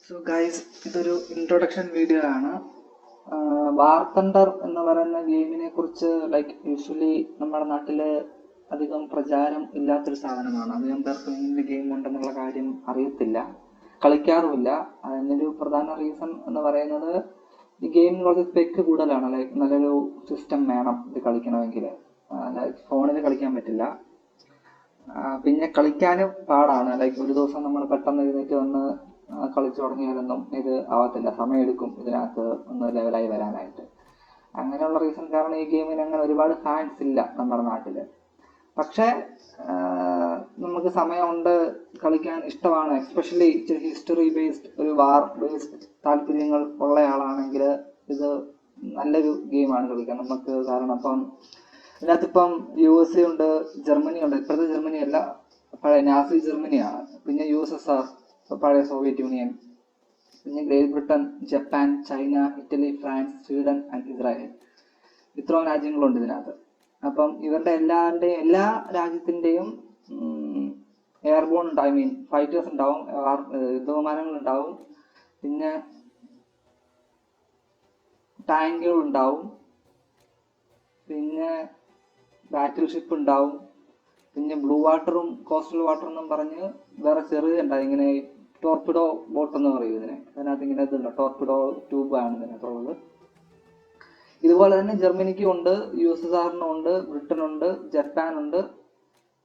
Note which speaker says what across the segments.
Speaker 1: So guys, ഇതൊരു introduction video ആണ്. വാർ thunder എന്ന് പറയുന്ന ഗെയിമിനെ കുറിച്ച് യൂഷ്വലി നമ്മുടെ നാട്ടിൽ അധികം പ്രചാരം ഇല്ലാത്തൊരു സാധനമാണ്. അധികം പേർക്ക് ഇങ്ങനെ ഗെയിം ഉണ്ടെന്നുള്ള കാര്യം അറിയത്തില്ല, കളിക്കാറുമില്ല. അതിനൊരു പ്രധാന റീസൺ എന്ന് പറയുന്നത് ഈ ഗെയിമിന് കുറച്ച് സ്പെക്ക് കൂടുതലാണ്. നല്ലൊരു സിസ്റ്റം വേണം ഇത് കളിക്കണമെങ്കിൽ. ഫോണിൽ കളിക്കാൻ പറ്റില്ല. പിന്നെ കളിക്കാനും പാടാണ്. ഒരു ദിവസം നമ്മൾ പെട്ടെന്ന് എഴുന്നേറ്റ് വന്ന് കളിച്ചു തുടങ്ങിയാലൊന്നും ഇത് ആവത്തില്ല, സമയമെടുക്കും ഇതിനകത്ത് ഒന്ന് ലെവലായി വരാനായിട്ട്. അങ്ങനെയുള്ള റീസൺ കാരണം ഈ ഗെയിമിന് അങ്ങനെ ഒരുപാട് ഫാൻസ് ഇല്ല നമ്മുടെ നാട്ടിൽ. പക്ഷേ നമുക്ക് സമയമുണ്ട്, കളിക്കാൻ ഇഷ്ടമാണ്. എസ്പെഷ്യലി ഇച്ചിരി ഹിസ്റ്ററി ബേസ്ഡ്, ഒരു വാർ ബേസ്ഡ് താല്പര്യങ്ങൾ ഉള്ള ആളാണെങ്കിൽ ഇത് നല്ലൊരു ഗെയിമാണ് കളിക്കാൻ നമുക്ക്. കാരണം ഇതിനകത്തിപ്പം USA ഉണ്ട്, ജർമ്മനി ഉണ്ട്. ഇപ്പോഴത്തെ ജർമ്മനി അല്ല, പഴയ നാസി ജർമ്മനിയാണ്. പിന്നെ USSR, പഴയ സോവിയറ്റ് യൂണിയൻ. പിന്നെ great Britain, Japan, China, Italy, France, Sweden and Israel. ഇത്രയും രാജ്യങ്ങളുണ്ട് ഇതിനകത്ത്. അപ്പം ഇവരുടെ എല്ലാ രാജ്യത്തിൻ്റെയും എയർബോൺ ഉണ്ട്, ഫൈറ്റേഴ്സ് ഉണ്ടാവും, യുദ്ധവിമാനങ്ങൾ ഉണ്ടാവും, പിന്നെ ടാങ്കുകൾ ഉണ്ടാവും, പിന്നെ ബാറ്റിൽ ഷിപ്പ് ഉണ്ടാവും, പിന്നെ ബ്ലൂ വാട്ടറും കോസ്റ്റൽ വാട്ടറും എന്നും പറഞ്ഞ് വേറെ ചെറിയ ഉണ്ടാവും. ഇങ്ങനെ ടോർപിഡോ ബോട്ട് എന്ന് പറയും ഇതിനെ. അതിനകത്ത് ഇങ്ങനെ ഇതുണ്ട്, ടോർപിഡോ ട്യൂബാണ് ഇതിനകത്തുള്ളത്. ഇതുപോലെ തന്നെ ജർമ്മനിക്കും ഉണ്ട്, USSRനും ഉണ്ട്, ബ്രിട്ടനുണ്ട്, ജപ്പാനുണ്ട്.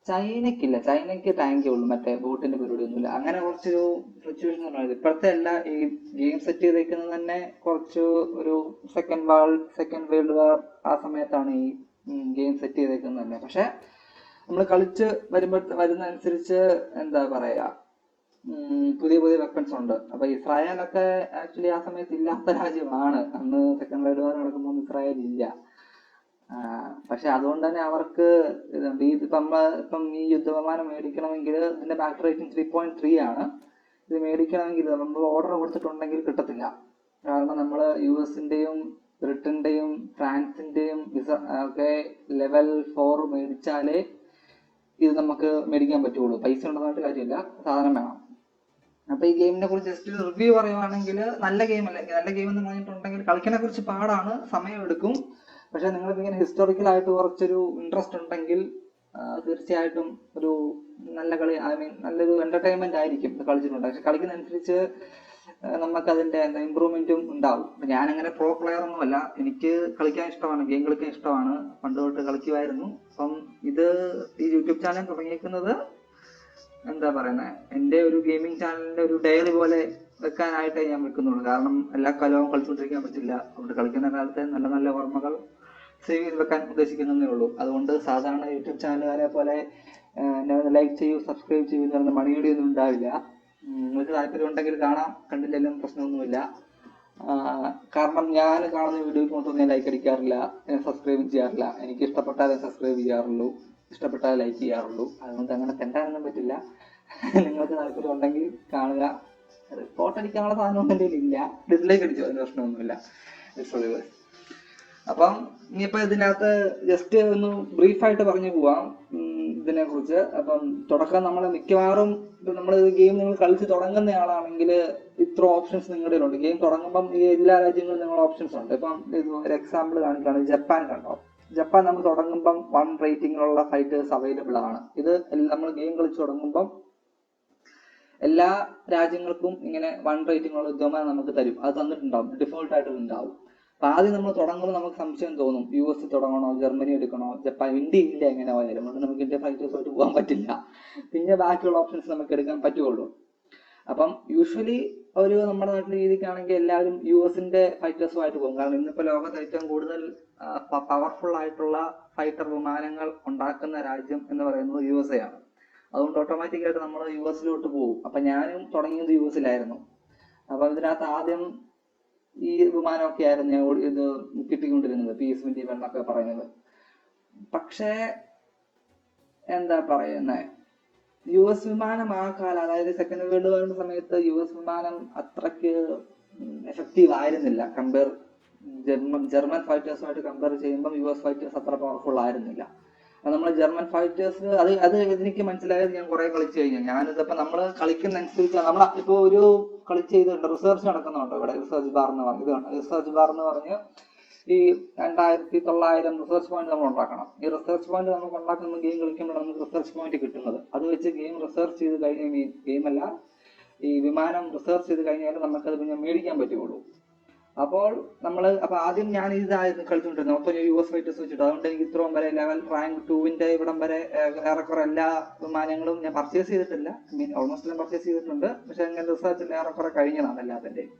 Speaker 1: ചൈനയ്ക്കില്ല, ചൈനയ്ക്ക് ടാങ്കേ ഉള്ളൂ, മറ്റേ ബോട്ടിന്റെ പരിപാടി ഒന്നുമില്ല. അങ്ങനെ കുറച്ചൊരു സിറ്റുവേഷൻ എന്ന് പറയുന്നത്. ഇപ്പോഴത്തെ ഈ ഗെയിം സെറ്റ് ചെയ്തേക്കുന്നത് തന്നെ കുറച്ച് ഒരു സെക്കൻഡ് വേൾഡ് വാർ ആ സമയത്താണ് ഈ ഗെയിം സെറ്റ് ചെയ്തേക്കുന്നത് തന്നെ. പക്ഷെ നമ്മൾ കളിച്ച് വരുന്നതനുസരിച്ച് എന്താ പറയാ, പുതിയ വെപ്പൺസ് ഉണ്ട്. അപ്പൊ ഇസ്രായേലൊക്കെ ആക്ച്വലി ആ സമയത്ത് ഇല്ലാത്ത രാജ്യമാണ്. അന്ന് സെക്കൻഡ് വേൾഡ് വാർ നടക്കുമ്പോൾ ഇസ്രായേൽ ഇല്ല. പക്ഷെ അതുകൊണ്ട് തന്നെ അവർക്ക് ഇപ്പം ഈ യുദ്ധവിമാനം മേടിക്കണമെങ്കിൽ ഇതിന്റെ ബാറ്ററി റേറ്റിംഗ് 3.3 ആണ്. ഇത് മേടിക്കണമെങ്കിൽ നമ്മൾ ഓർഡർ കൊടുത്തിട്ടുണ്ടെങ്കിൽ കിട്ടത്തില്ല. കാരണം നമ്മൾ US-ന്റെയും ബ്രിട്ടന്റെയും ഫ്രാൻസിന്റെയും ഒക്കെ ലെവൽ 4 മേടിച്ചാലേ ഇത് നമുക്ക് മേടിക്കാൻ പറ്റുള്ളൂ. പൈസ ഉണ്ടെന്നായിട്ട് കാര്യമില്ല, സാധനം വേണം. അപ്പൊ ഈ ഗെയിമിനെ കുറിച്ച് ജസ്റ്റ് റിവ്യൂ പറയുവാണെങ്കിൽ, നല്ല ഗെയിം എന്ന് പറഞ്ഞിട്ടുണ്ടെങ്കിൽ കളിക്കാനെ കുറിച്ച് പാടാണ്, സമയമെടുക്കും. പക്ഷെ നിങ്ങൾക്ക് ഇങ്ങനെ ഹിസ്റ്റോറിക്കലായിട്ട് കുറച്ചൊരു ഇൻട്രസ്റ്റ് ഉണ്ടെങ്കിൽ തീർച്ചയായിട്ടും ഒരു നല്ല കളി, നല്ലൊരു എന്റർടൈൻമെന്റ് ആയിരിക്കും കളിച്ചിട്ടുണ്ട്. പക്ഷെ കളിക്കുന്നതനുസരിച്ച് നമുക്ക് അതിന്റെ ഇമ്പ്രൂവ്മെന്റും ഉണ്ടാവും. ഞാൻ അങ്ങനെ പ്രോ പ്ലെയർ ഒന്നുമല്ല, എനിക്ക് കളിക്കാൻ ഇഷ്ടമാണ്, ഗെയിം കളിക്കാൻ ഇഷ്ടമാണ്, പണ്ട് തൊട്ട് കളിക്കുമായിരുന്നു. അപ്പം ഈ യൂട്യൂബ് ചാനൽ തുടങ്ങിയിരിക്കുന്നത് എന്താ പറയുന്നത്, എൻ്റെ ഒരു ഗെയിമിംഗ് ചാനലിന്റെ ഒരു ഡയറി പോലെ വെക്കാനായിട്ടേ ഞാൻ വെക്കുന്നുള്ളൂ. കാരണം എല്ലാ കാലവും കളിച്ചുകൊണ്ടിരിക്കാൻ പറ്റില്ല. അതുകൊണ്ട് കളിക്കുന്ന കാലത്തെ നല്ല നല്ല ഓർമ്മകൾ സേവ് ചെയ്ത് വെക്കാൻ ഉദ്ദേശിക്കുന്നതേ ഉള്ളൂ. അതുകൊണ്ട് സാധാരണ യൂട്യൂബ് ചാനലുകാരെ പോലെ ലൈക്ക് ചെയ്യൂ, സബ്സ്ക്രൈബ് ചെയ്യൂ എന്ന് പറഞ്ഞ മണിയുടെ ഒന്നും ഉണ്ടാവില്ല. നിങ്ങൾക്ക് താല്പര്യം ഉണ്ടെങ്കിൽ കാണാം, കണ്ടില്ലെങ്കിലും പ്രശ്നമൊന്നുമില്ല. കാരണം ഞാൻ കാണുന്ന വീഡിയോക്ക് മൊത്തം ഞാൻ ലൈക്ക് അടിക്കാറില്ല, സബ്സ്ക്രൈബ് ചെയ്യാറില്ല. എനിക്ക് ഇഷ്ടപ്പെട്ടാലേ സബ്സ്ക്രൈബ് ചെയ്യാറുള്ളൂ, ഇഷ്ടപ്പെട്ടാൽ ലൈക്ക് ചെയ്യാറുള്ളൂ. അതുകൊണ്ട് അങ്ങനെ തെണ്ടാനൊന്നും പറ്റില്ല. നിങ്ങൾക്ക് താല്പര്യം ഉണ്ടെങ്കിൽ കാണുക. റിപ്പോർട്ട് അടിക്കാനുള്ള സാധനം എൻ്റെ ഇല്ല, ഡിസ്ലൈക്ക് അടിച്ചോ, അതിന് പ്രശ്നമൊന്നുമില്ല. അപ്പം ഇനിയിപ്പോൾ ഇതിനകത്ത് ജസ്റ്റ് ഒന്ന് ബ്രീഫായിട്ട് പറഞ്ഞു പോവാം ഇതിനെ കുറിച്ച്. അപ്പം തുടക്കം നമ്മൾ മിക്കവാറും നമ്മൾ ഗെയിം നിങ്ങൾ കളിച്ച് തുടങ്ങുന്ന ആളാണെങ്കിൽ ഇത്ര ഓപ്ഷൻസ് നിങ്ങളുടെ ഉണ്ട്. ഗെയിം തുടങ്ങുമ്പം ഈ എല്ലാ രാജ്യങ്ങളും നിങ്ങളുടെ ഓപ്ഷൻസ് ഉണ്ട്. ഇപ്പം ഒരു എക്സാമ്പിൾ കാണിക്കുകയാണ്, ജപ്പാൻ കണ്ടോ. ജപ്പാൻ നമ്മൾ തുടങ്ങുമ്പം 1 റേറ്റിംഗിലുള്ള ഫൈറ്റേഴ്സ് അവൈലബിൾ ആണ്. ഇത് നമ്മൾ ഗെയിം കളിച്ച് തുടങ്ങുമ്പം എല്ലാ രാജ്യങ്ങൾക്കും ഇങ്ങനെ 1 റേറ്റിംഗുള്ള യുദ്ധവിമാനം നമുക്ക് തരും. അത് തന്നിട്ടുണ്ടാവും, ഡിഫോൾട്ട് ആയിട്ട് ഉണ്ടാവും. അപ്പൊ ആദ്യം നമ്മൾ തുടങ്ങുമ്പോൾ നമുക്ക് സംശയം തോന്നും, US തുടങ്ങണോ, ജർമ്മനി എടുക്കണോ, ജപ്പാൻ. ഇന്ത്യ ഇല്ല എങ്ങനെ പോയാലും, അതുകൊണ്ട് നമുക്ക് ഇന്ത്യ ഫൈറ്റേഴ്സുമായിട്ട് പോകാൻ പറ്റില്ല. പിന്നെ ബാക്കിയുള്ള ഓപ്ഷൻസ് നമുക്ക് എടുക്കാൻ പറ്റുള്ളൂ. അപ്പം യൂഷ്വലി നമ്മുടെ നാട്ടിലെ രീതിക്കാണെങ്കിൽ എല്ലാവരും US-ന്റെ ഫൈറ്റേഴ്സുമായിട്ട് പോകും. കാരണം ഇന്നിപ്പോൾ ലോകത്ത് ഏറ്റവും കൂടുതൽ പവർഫുൾ ആയിട്ടുള്ള ഫൈറ്റർ വിമാനങ്ങൾ ഉണ്ടാക്കുന്ന രാജ്യം എന്ന് പറയുന്നത് USA ആണ്. അതുകൊണ്ട് ഓട്ടോമാറ്റിക്കായിട്ട് നമ്മൾ US-ലോട്ട് പോകും. അപ്പം ഞാനും തുടങ്ങിയത് US-ലായിരുന്നു. അപ്പം ഇതിനകത്ത് ആദ്യം ഈ വിമാനമൊക്കെ ആയിരുന്നു ഞാൻ ഇത് കിട്ടിക്കൊണ്ടിരുന്നത്, PS-21 എന്നൊക്കെ പറയുന്നത്. പക്ഷേ എന്താ പറയുന്നത്, US വിമാനം ആ കാലം, അതായത് സെക്കൻഡ് വേൾഡ് വാറിന്റെ സമയത്ത് US വിമാനം അത്രയ്ക്ക് എഫക്റ്റീവ് ആയിരുന്നില്ല. ജർമ്മൻ ഫൈറ്റേഴ്സുമായിട്ട് കമ്പയർ ചെയ്യുമ്പോൾ US ഫൈറ്റേഴ്സ് അത്ര പവർഫുൾ ആയിരുന്നില്ല. നമ്മളെ ജർമ്മൻ ഫൈറ്റേഴ്സ് അത് എനിക്ക് മനസ്സിലായത് ഞാൻ കുറെ കളിച്ചു കഴിഞ്ഞു. ഞാനിതിപ്പോ നമ്മൾ കളിക്കുന്ന അനുസരിച്ച് നമ്മൾ ഇപ്പൊ ഒരു കളിച്ച് ചെയ്തിട്ടുണ്ട്, റിസർച്ച് നടക്കുന്നുണ്ട് ഇവിടെ. റിസർച്ച് ബാർ എന്ന് പറഞ്ഞു, ഇതാണ് റിസർച്ച് ബാർ എന്ന് പറഞ്ഞ് ഈ 2900 റിസർച്ച് പോയിന്റ് നമ്മൾ ഉണ്ടാക്കണം. ഈ റിസർച്ച് പോയിന്റ് നമുക്ക് ഉണ്ടാക്കുന്ന ഗെയിം കളിക്കുമ്പോൾ നമുക്ക് റിസർച്ച് പോയിന്റ് കിട്ടുന്നത്. അത് വെച്ച് ഗെയിം റിസർച്ച് ചെയ്ത് കഴിഞ്ഞ ഗെയിമല്ല, ഈ വിമാനം റിസർച്ച് ചെയ്ത് കഴിഞ്ഞാൽ നമുക്കത് പിന്നെ മേടിക്കാൻ പറ്റുള്ളൂ. അപ്പോൾ അപ്പൊ ആദ്യം ഞാൻ ഇതായിരുന്നു കളിച്ചുകൊണ്ടിരുന്നത്, മൊത്തം US ഫൈറ്റേഴ്സ് വെച്ചിട്ട്. അതുകൊണ്ട് എനിക്ക് ഇത്രയും വരെ ലെവൽ റാങ്ക് 2 ഇവിടം വരെ ഏറെക്കുറെ എല്ലാ വിമാനങ്ങളും ഞാൻ പർച്ചേസ് ചെയ്തിട്ടില്ല. ഓൾമോസ്റ്റ് എല്ലാം പർച്ചേസ് ചെയ്തിട്ടുണ്ട്. പക്ഷെ അങ്ങനെ റിസർച്ചിൽ ഏറെക്കുറെ കഴിഞ്ഞതാണ് എല്ലാത്തിൻ്റെയും.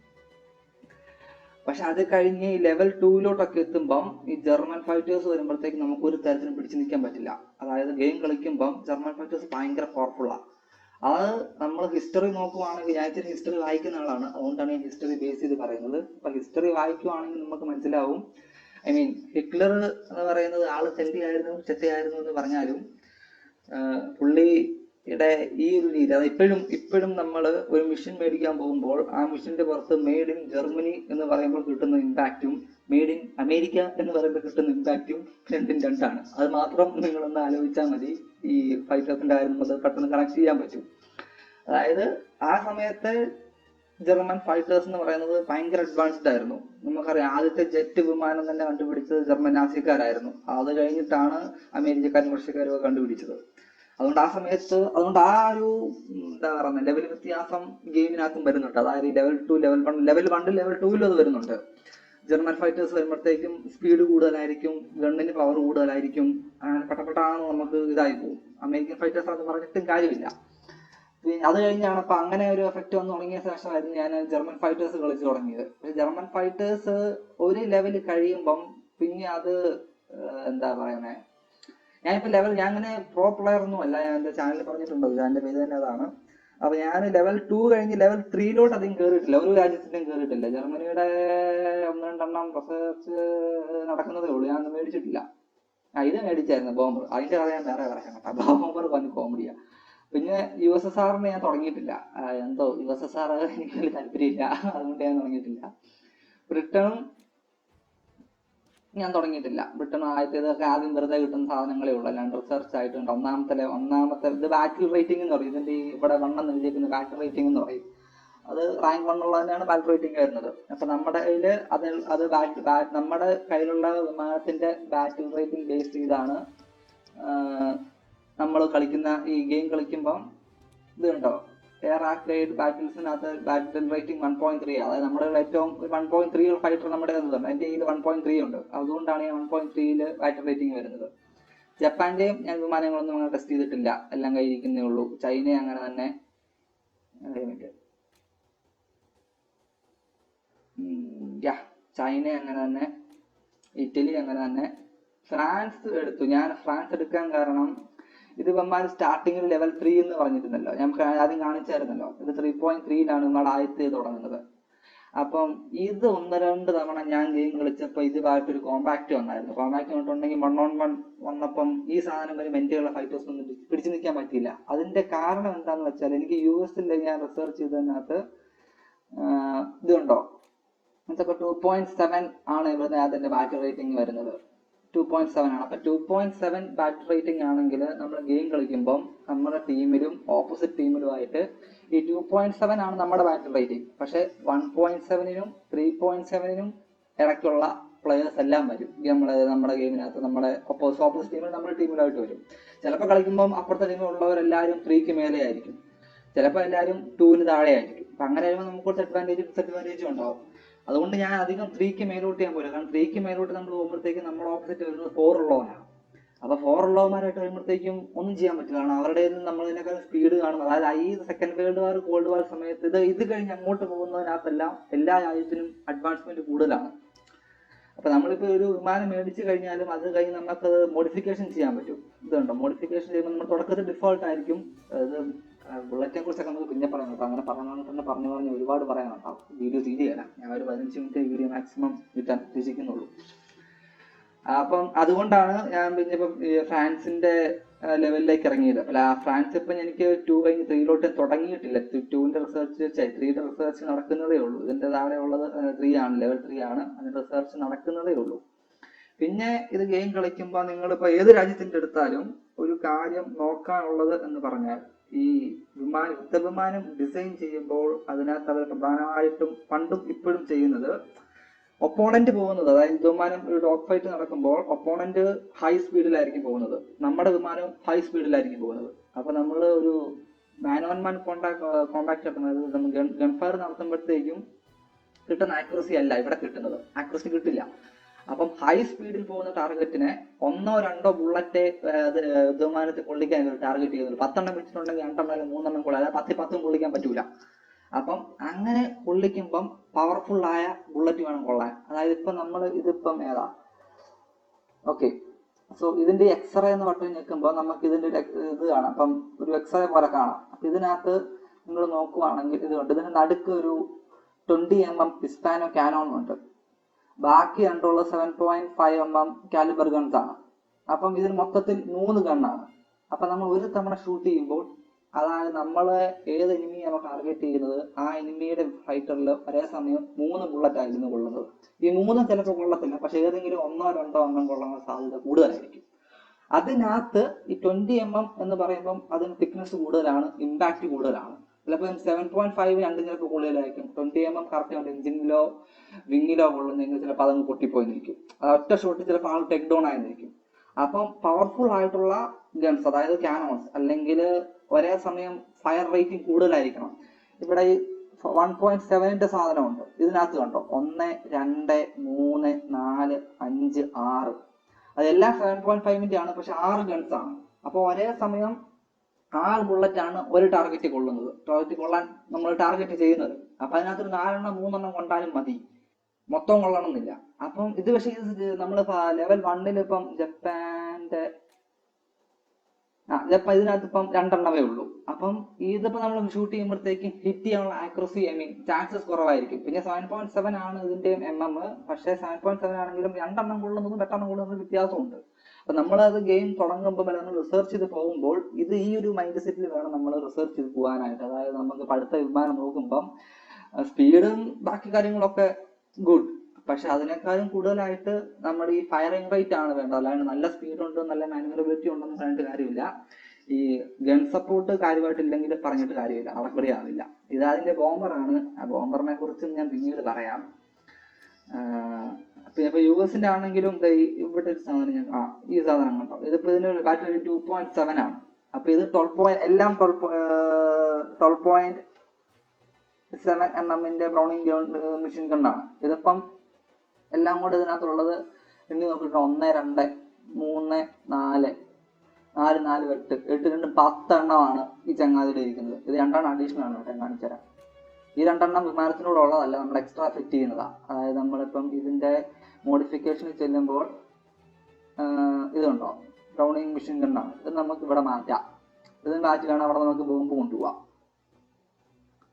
Speaker 1: പക്ഷെ അത് കഴിഞ്ഞ് ഈ ലെവൽ 2 എത്തുമ്പം ഈ ജർമ്മൻ ഫൈറ്റേഴ്സ് വരുമ്പോഴത്തേക്ക് നമുക്ക് ഒരു തരത്തിലും പിടിച്ചു നിൽക്കാൻ പറ്റില്ല. അതായത് ഗെയിം കളിക്കുമ്പം ജർമ്മൻ ഫൈറ്റേഴ്സ് ഭയങ്കര പവർഫുള്ളാണ്. അത് നമ്മൾ ഹിസ്റ്ററി നോക്കുവാണെങ്കിൽ, ഞാൻ ഇച്ചിരി ഹിസ്റ്ററി വായിക്കുന്ന ആളാണ്, അതുകൊണ്ടാണ് ഞാൻ ഹിസ്റ്ററി ബേസ് ചെയ്ത് പറയുന്നത്. അപ്പൊ ഹിസ്റ്ററി വായിക്കുവാണെങ്കിൽ നമുക്ക് മനസ്സിലാവും. ഹിറ്റ്ലർ എന്ന് പറയുന്നത് ആള് തെണ്ടിയായിരുന്നു, ചെറ്റയായിരുന്നു എന്ന് പറഞ്ഞാലും പുള്ളിയുടെ ഈ ഒരു രീതി, അത് ഇപ്പോഴും നമ്മൾ ഒരു മിഷൻ മേടിക്കാൻ പോകുമ്പോൾ ആ മിഷന്റെ പുറത്ത് മെയ്ഡ് ഇൻ ജർമ്മനി എന്ന് പറയുമ്പോൾ കിട്ടുന്ന ഇമ്പാക്റ്റും മെയ്ഡ് ഇൻ അമേരിക്ക എന്ന് പറയുമ്പോൾ കിട്ടുന്ന ഇമ്പാക്റ്റും രണ്ടാണ്. അത് മാത്രം നിങ്ങളൊന്ന് ആലോചിച്ചാൽ മതി. ഈ ഫൈറ്റേഴ്സിന്റെ കാര്യം നമുക്ക് പെട്ടെന്ന് കണക്ട് ചെയ്യാൻ പറ്റും. അതായത് ആ സമയത്ത് ജർമ്മൻ ഫൈറ്റേഴ്സ് എന്ന് പറയുന്നത് ഭയങ്കര അഡ്വാൻസ്ഡ് ആയിരുന്നു. നമുക്കറിയാം, ആദ്യത്തെ ജെറ്റ് വിമാനം തന്നെ കണ്ടുപിടിച്ചത് ജർമ്മൻ നാസിക്കാരായിരുന്നു. അത് കഴിഞ്ഞിട്ടാണ് അമേരിക്കക്കാരും റഷ്യക്കാരും ഒക്കെ കണ്ടുപിടിച്ചത്. അതുകൊണ്ട് ആ ഒരു എന്താ പറയുക, ലെവൽ വ്യത്യാസം ഗെയിമിനകത്തും വരുന്നുണ്ട്. അതായത് ലെവൽ 2 ലെവൽ 1 ലെവൽ 2 അത് വരുന്നുണ്ട്. ജർമ്മൻ ഫൈറ്റേഴ്സ് വരുമ്പോഴത്തേക്കും സ്പീഡ് കൂടുതലായിരിക്കും, ഗണ്ണിന് പവർ കൂടുതലായിരിക്കും, അങ്ങനെ പെട്ടപ്പെട്ടാണെന്ന് നമുക്ക് ഇതായി പോകും. അമേരിക്കൻ ഫൈറ്റേഴ്സ് അത് പറഞ്ഞിട്ടും കാര്യമില്ല. അത് കഴിഞ്ഞാണ് അപ്പൊ അങ്ങനെ ഒരു എഫക്റ്റ് വന്ന് തുടങ്ങിയ ശേഷമായിരുന്നു ഞാൻ ജർമ്മൻ ഫൈറ്റേഴ്സ് കളിച്ചു തുടങ്ങിയത്. പക്ഷെ ജർമ്മൻ ഫൈറ്റേഴ്സ് ഒരു ലെവൽ കഴിയുമ്പം പിന്നെ അത് എന്താ പറയുന്നത്, ഞാൻ അങ്ങനെ പ്രോ പ്ലെയർ ഒന്നും അല്ല. ഞാൻ എന്റെ ചാനലിൽ പറഞ്ഞിട്ടുണ്ട്, എന്റെ പേര് തന്നെ അതാണ്. അപ്പൊ ഞാൻ ലെവൽ 2 കഴിഞ്ഞ് ലെവൽ 3 അധികം കയറിയിട്ടില്ല, ഒരു രാജ്യത്തിനും കയറിയിട്ടില്ല. ജർമ്മനിയുടെ 1-2 റിസർച്ച് നടക്കുന്നതേ ഉള്ളൂ, ഞാൻ മേടിച്ചിട്ടില്ല. ഇത് മേടിച്ചായിരുന്നു ബോംബർ, അതിന്റെ കഥ ഞാൻ വേറെ പറയാം കേട്ടോ. ബോംബർ വന്ന് കോമഡിയാ. പിന്നെ USSRനെ ഞാൻ തുടങ്ങിയിട്ടില്ല. എന്തോ USSR എനിക്ക് വലിയ താല്പര്യമില്ല, അതുകൊണ്ട് ഞാൻ തുടങ്ങിയിട്ടില്ല. ബ്രിട്ടനും ഞാൻ തുടങ്ങിയിട്ടില്ല. ബ്രിട്ടൻ ആദ്യത്തേതൊക്കെ ആദ്യം വെറുതെ കിട്ടുന്ന സാധനങ്ങളേ ഉള്ളൂ, അല്ലാണ്ട് റിസർച്ച് ആയിട്ടുണ്ട്. ഒന്നാമത്തെ ഇത് ബാറ്റിൽ റേറ്റിംഗ് എന്ന് പറയും. ഇതിന്റെ ഇവിടെ 1 എഴുതിയിരിക്കുന്ന ബാറ്റിൽ റേറ്റിംഗ് എന്ന് പറയും. അത് റാങ്ക് 1 ഉള്ളതിനാണ് ബാറ്റിൽ റേറ്റിംഗ് വരുന്നത്. അപ്പൊ നമ്മുടെ കയ്യിൽ നമ്മുടെ കയ്യിലുള്ള വിമാനത്തിന്റെ ബാറ്റിൽ റേറ്റിംഗ് ബേസ് ചെയ്താണ് നമ്മൾ കളിക്കുന്ന ഈ ഗെയിം കളിക്കുമ്പം ഇത് കണ്ടോ, എയർ ആക്രൈഡ് ബാറ്റിൽസിനകത്ത് ബാറ്റിൽ റേറ്റിംഗ് 1.3. അതായത് നമ്മുടെ ഏറ്റവും 1.3 ഫൈറ്റർ നമ്മുടെ എൻ്റെ കയ്യിൽ 1.3 ഉണ്ട്. അതുകൊണ്ടാണ് ഞാൻ 1.3 ബാറ്റിൽ റേറ്റിംഗ് വരുന്നത്. ജപ്പാന്റെയും ഞാൻ വിമാനങ്ങളൊന്നും അങ്ങനെ ടെസ്റ്റ് ചെയ്തിട്ടില്ല, എല്ലാം കയ്യിരിക്കുന്നേ ഉള്ളൂ. ചൈന അങ്ങനെ തന്നെ, ചൈന അങ്ങനെ തന്നെ, ഇറ്റലി അങ്ങനെ തന്നെ. ഫ്രാൻസ് എടുത്തു. ഞാൻ ഫ്രാൻസ് എടുക്കാൻ കാരണം ഇത് ഇവന്മാർ സ്റ്റാർട്ടിങ്ങിൽ ലെവൽ 3 എന്ന് പറഞ്ഞിരുന്നല്ലോ, ഞാൻ ആദ്യം കാണിച്ചായിരുന്നല്ലോ. ഇത് 3.3 നമ്മുടെ ആദ്യത്തെ തുടങ്ങുന്നത്. അപ്പം ഇത് 1-2 തവണ ഞാൻ ഗെയിം കളിച്ചപ്പോൾ ഇതുമായിട്ടൊരു കോമ്പാക്ട് വന്നായിരുന്നു. കോമ്പാക്ട് വന്നിട്ടുണ്ടെങ്കിൽ 1-on-1 വന്നപ്പം ഈ സാധനം വരെ മെന്റുള്ള ഫൈറ്റേഴ്സ് ഒന്നും പിടിച്ചു നിൽക്കാൻ പറ്റിയില്ല. അതിന്റെ കാരണം എന്താണെന്ന് വെച്ചാൽ, എനിക്ക് US ഞാൻ റിസർച്ച് ചെയ്തതിനകത്ത് ഇതുണ്ടോ, ഇതൊക്കെ 2.7 ആണ് ഇവിടെ അതിന്റെ ബാറ്റിൽ റേറ്റിംഗ് വരുന്നത്. 2.7 ആണ്. അപ്പൊ 2.7 ബാറ്റിൽ റേറ്റിംഗ് ആണെങ്കിൽ നമ്മൾ ഗെയിം കളിക്കുമ്പം നമ്മുടെ ടീമിലും ഓപ്പോസിറ്റ് ടീമിലുമായിട്ട് ഈ 2.7 ആണ് നമ്മുടെ ബാറ്റിൽ റേറ്റിംഗ്. പക്ഷെ 1.7നും 3.7നും ഇടയ്ക്കുള്ള പ്ലെയേഴ്സ് എല്ലാം വരും നമ്മുടെ ഗെയിമിനകത്ത്. നമ്മുടെ ഓപ്പോസിറ്റ് ടീമിൽ നമ്മുടെ ടീമിലായിട്ട് വരും. ചിലപ്പോൾ കളിക്കുമ്പം അപ്പുറത്തെ ടീമിലുള്ളവരെല്ലാവരും 3ക്ക് മേലെ ആയിരിക്കും, ചിലപ്പോൾ എല്ലാവരും 2ന് താഴെ ആയിരിക്കും. അപ്പൊ അങ്ങനെ വരുമ്പോൾ നമുക്ക് കുറച്ച് ഡിസഡ്വാൻറ്റേജും ഉണ്ടാവും. അതുകൊണ്ട് ഞാൻ അധികം 3ക്ക് മേലോട്ട് ഞാൻ പോലും, കാരണം 3ക്ക് മേലോട്ട് നമ്മൾ പോകുമ്പോഴത്തേക്കും നമ്മുടെ ഓപ്പോസിറ്റ് വരുന്നത് 4 ഉള്ളവനാണ്. അപ്പൊ 4 ഉള്ളവന്മാരായിട്ട് വരുമ്പോഴത്തേക്കും ഒന്നും ചെയ്യാൻ പറ്റില്ല, കാരണം അവരുടെ നമ്മളതിനേക്കാൾ സ്പീഡ് കാണുന്നത്. അതായത് ഈ സെക്കൻഡ് വേൾഡ് വാർ, കോൾഡ് വാർ സമയത്ത് ഇത് കഴിഞ്ഞ് അങ്ങോട്ട് പോകുന്നതിനകത്തെല്ലാം എല്ലാ രാജ്യത്തിനും അഡ്വാൻസ്മെന്റ് കൂടുതലാണ്. അപ്പൊ നമ്മളിപ്പോ ഒരു വിമാനം മേടിച്ചു കഴിഞ്ഞാലും അത് കഴിഞ്ഞ് നമുക്കത് മോഡിഫിക്കേഷൻ ചെയ്യാൻ പറ്റും. ഇതുണ്ടോ, മോഡിഫിക്കേഷൻ ചെയ്യുമ്പോൾ നമ്മൾ തുടക്കത്തിൽ ഡിഫോൾട്ട് ആയിരിക്കും. അത് ബുള്ളറ്റിനെ കുറിച്ചൊക്കെ നമുക്ക് പിന്നെ പറയാം കേട്ടോ. അങ്ങനെ പറഞ്ഞു ഒരുപാട് പറയാനുണ്ടാവും. വീഡിയോ തീരെയല്ല, ഞാൻ ഒരു 15 മിനിറ്റ് വീഡിയോ മാക്സിമം കിട്ടാൻ ഉദ്ദേശിക്കുന്നുള്ളൂ. അപ്പം അതുകൊണ്ടാണ് ഞാൻ പിന്നെ ഇപ്പം ഫ്രാൻസിന്റെ ലെവലിലേക്ക് ഇറങ്ങിയത്. അല്ല, ഫ്രാൻസ് ഇപ്പം എനിക്ക് 2 കഴിഞ്ഞ് 3 തുടങ്ങിയിട്ടില്ല. 2ന്റെ റിസർച്ച് 3യുടെ റിസർച്ച് നടക്കുന്നതേ ഉള്ളൂ. ഇതിന്റെ താഴെ ഉള്ളത് 3 ആണ്, ലെവൽ 3 ആണ്. അതിന്റെ റിസർച്ച് നടക്കുന്നതേ ഉള്ളൂ. പിന്നെ ഇത് ഗെയിം കളിക്കുമ്പോൾ നിങ്ങളിപ്പോൾ ഏത് രാജ്യത്തിൻ്റെ എടുത്താലും ഒരു കാര്യം നോക്കാനുള്ളത് എന്ന് പറഞ്ഞാൽ ഈ യുദ്ധവിമാനം ഡിസൈൻ ചെയ്യുമ്പോൾ അതിനകത്ത് അവർ പ്രധാനമായിട്ടും പണ്ടും ഇപ്പോഴും ചെയ്യുന്നത് ഒപ്പോണന്റ് പോകുന്നത്, അതായത് യുദ്ധവിമാനം ഒരു ഡോഗ് ഫൈറ്റ് നടക്കുമ്പോൾ ഒപ്പോണന്റ് ഹൈ സ്പീഡിലായിരിക്കും പോകുന്നത്, നമ്മുടെ വിമാനവും ഹൈ സ്പീഡിലായിരിക്കും പോകുന്നത്. അപ്പൊ നമ്മൾ ഒരു മാൻ ഓൺ മാൻ കോമ്പാക്ട് നടത്തുന്നത് നമ്മൾ ഗൺഫയർ നടത്തുമ്പോഴത്തേക്കും കിട്ടുന്ന ആക്യുറസി അല്ല ഇവിടെ കിട്ടുന്നത്, ആക്യുറസി കിട്ടില്ല. അപ്പം ഹൈ സ്പീഡിൽ പോകുന്ന ടാർഗറ്റിനെ 1-2 ബുള്ളറ്റ് വിമാനത്തിൽ കൊള്ളിക്കാൻ ടാർഗറ്റ് ചെയ്യുന്നത്. 10 വെച്ചിട്ടുണ്ടെങ്കിൽ 2 അല്ലെങ്കിൽ 3 കൊള്ളാം, അതായത് 10 കൊള്ളിക്കാൻ പറ്റൂല. അപ്പം അങ്ങനെ കൊള്ളിക്കുമ്പം പവർഫുൾ ആയ ബുള്ളറ്റ് വേണം കൊള്ളാൻ. അതായത് ഇപ്പം നമ്മൾ ഇതിപ്പം ഏതാ, ഓക്കെ, സോ ഇതിന്റെ എക്സ്റേ എന്ന് ബട്ടൺ ഞെക്കുമ്പോൾ നമുക്ക് ഇതിന്റെ ഇത് കാണാം. അപ്പം ഒരു എക്സ്റേ പോലെ കാണാം. അപ്പൊ ഇതിനകത്ത് നിങ്ങൾ നോക്കുവാണെങ്കിൽ ഇതുണ്ട്, ഇതിന് നടുക്ക് ഒരു 20 mm പിസ്പാനോ കാനോൺ ഉണ്ട്. ബാക്കി രണ്ടുള്ള 7.5 mm കാലിബർ ഗൺസ് ആണ്. അപ്പം ഇതിന് മൊത്തത്തിൽ 3 ഗണ്ണാണ്. അപ്പൊ നമ്മൾ ഒരു തവണ ഷൂട്ട് ചെയ്യുമ്പോൾ, അതായത് നമ്മളെ ഏത് എനിമിയാണോ ടാർഗറ്റ് ചെയ്യുന്നത് ആ എനിമിയുടെ ഫൈറ്ററിൽ ഒരേ സമയം 3 ബുള്ളറ്റ് ആയിരുന്നു കൊള്ളുന്നത്. ഈ 3 ചിലപ്പോൾ കൊള്ളത്തില്ല, പക്ഷെ ഏതെങ്കിലും 1-2 എണ്ണം കൊള്ളാനുള്ള സാധ്യത കൂടുതലായിരിക്കും. അതിനകത്ത് ഈ 20 mm എന്ന് പറയുമ്പം അതിന് തിക്നെസ് കൂടുതലാണ്, ഇമ്പാക്ട് കൂടുതലാണ്. ചിലപ്പോൾ 7.5 രണ്ടും ചിലപ്പോൾ കൂടുതലായിരിക്കും. 20 mm കറക്റ്റ് ആയിട്ട് എഞ്ചിനിലോ വിങ്ങിലോ കൊള്ളുന്നെങ്കിൽ ചിലപ്പോൾ അതങ്ങ് പൊട്ടിപ്പോയിരിക്കും. അത് ഒറ്റ ഷോട്ട് ചിലപ്പോൾ ആൾ ടെക്ക് ഡൗൺ ആയിരിക്കും. അപ്പം പവർഫുൾ ആയിട്ടുള്ള ഗൺസ്, അതായത് കാനോൺസ്, അല്ലെങ്കിൽ ഒരേ സമയം ഫയർ റേറ്റിംഗ് കൂടുതലായിരിക്കണം. ഇവിടെ ഈ 1.7ന്റെ സാധനമുണ്ട് ഇതിനകത്ത് കണ്ടോ, 1, 2, 3, 4, 5, 6, അതെല്ലാം 7.5ന്റെ ആണ്, പക്ഷെ 6 ഗൺസ് ആണ്. അപ്പോൾ ഒരേ സമയം 6 ബുള്ളറ്റ് ആണ് ഒരു ടാർഗറ്റ് കൊള്ളുന്നത്, ടാർഗറ്റ് കൊള്ളാൻ നമ്മൾ ടാർഗറ്റ് ചെയ്യുന്നത്. അപ്പൊ അതിനകത്ത് 4-3 കൊണ്ടാലും മതി, മൊത്തം കൊള്ളണമെന്നില്ല. അപ്പം ഇത് പക്ഷേ ഇത് നമ്മൾ ലെവൽ 1ൽ ഇപ്പം ജപ്പാന്റെ ഇതിനകത്ത് ഇപ്പം 2 ഉള്ളൂ. അപ്പം ഇതിപ്പോ നമ്മൾ ഷൂട്ട് ചെയ്യുമ്പോഴത്തേക്കും ഹിറ്റ് ചെയ്യാനുള്ള ആക്യുറസി ചാൻസസ് കുറവായിരിക്കും. പിന്നെ 7.7 ആണ് ഇതിന്റെ MM, പക്ഷേ 7.7 ആണെങ്കിലും 2 കൊള്ളുന്നതും 8 കൊള്ളുന്നതും വ്യത്യാസമുണ്ട്. അപ്പൊ നമ്മളത് ഗെയിം തുടങ്ങുമ്പോൾ നമ്മൾ റിസർച്ച് ചെയ്ത് പോകുമ്പോൾ ഇത് ഈ ഒരു മൈൻഡ് സെറ്റിൽ വേണം നമ്മൾ റിസർച്ച് ചെയ്ത് പോകാനായിട്ട്. അതായത് നമുക്ക് അടുത്ത വിമാനം നോക്കുമ്പം സ്പീഡും ബാക്കി കാര്യങ്ങളൊക്കെ ഗുഡ്, പക്ഷെ അതിനേക്കാളും കൂടുതലായിട്ട് നമ്മുടെ ഈ ഫയറിംഗ് റേറ്റ് ആണ് വേണ്ടത്. അല്ലാണ്ട് നല്ല സ്പീഡ് ഉണ്ട് നല്ല മാനുവറബിലിറ്റി ഉണ്ടെന്ന് പറഞ്ഞിട്ട് കാര്യമില്ല. ഈ ഗൺ സപ്പോർട്ട് കാര്യമായിട്ടില്ലെങ്കിൽ പറഞ്ഞിട്ട് കാര്യമില്ല, നടപടി ആവില്ല. ഇത് അതിന്റെ ബോംബറാണ്. ആ ബോംബറിനെ കുറിച്ചും ഞാൻ പിന്നീട് പറയാം. പിന്നെ ഇപ്പൊ US ആണെങ്കിലും ഇവിടെ ഒരു സാധനം ഈ സാധനം കണ്ടോ, ഇതിപ്പോ ഇതിന് ബാറ്ററി 2.7 ആണ്. അപ്പൊ ഇത് 12.7 mm ബ്രൗണിംഗ് മെഷീൻ ഗണ്ണാണ്. ഇതിപ്പം എല്ലാം കൂടെ ഇതിനകത്തുള്ളത് എണ്ണി നോക്കിയിട്ട് 1, 2, 3, 4, 4 8 2 10 എണ്ണമാണ് ഈ ചങ്ങാതിയുടെ ഇരിക്കുന്നത്. ഇത് 2 അഡീഷണൽ ആണ് കേട്ടോ, കാണിച്ചു തരാം. ഈ 2 വിമാനത്തിനോട് ഉള്ളതല്ല, നമ്മൾ എക്സ്ട്രാ ഫിറ്റ് ചെയ്യുന്നതാ. അതായത് നമ്മളിപ്പം ഇതിന്റെ മോഡിഫിക്കേഷനിൽ ചെല്ലുമ്പോൾ ഇതുണ്ടോ, ബ്രൗണിംഗ് മെഷീൻ ഗണ്ണാണ്. ഇത് നമുക്ക് ഇവിടെ മാറ്റാം. ഇത് മാറ്റിലാണ് അവിടെ നമുക്ക് ബോംബ് കൊണ്ടുപോവാം.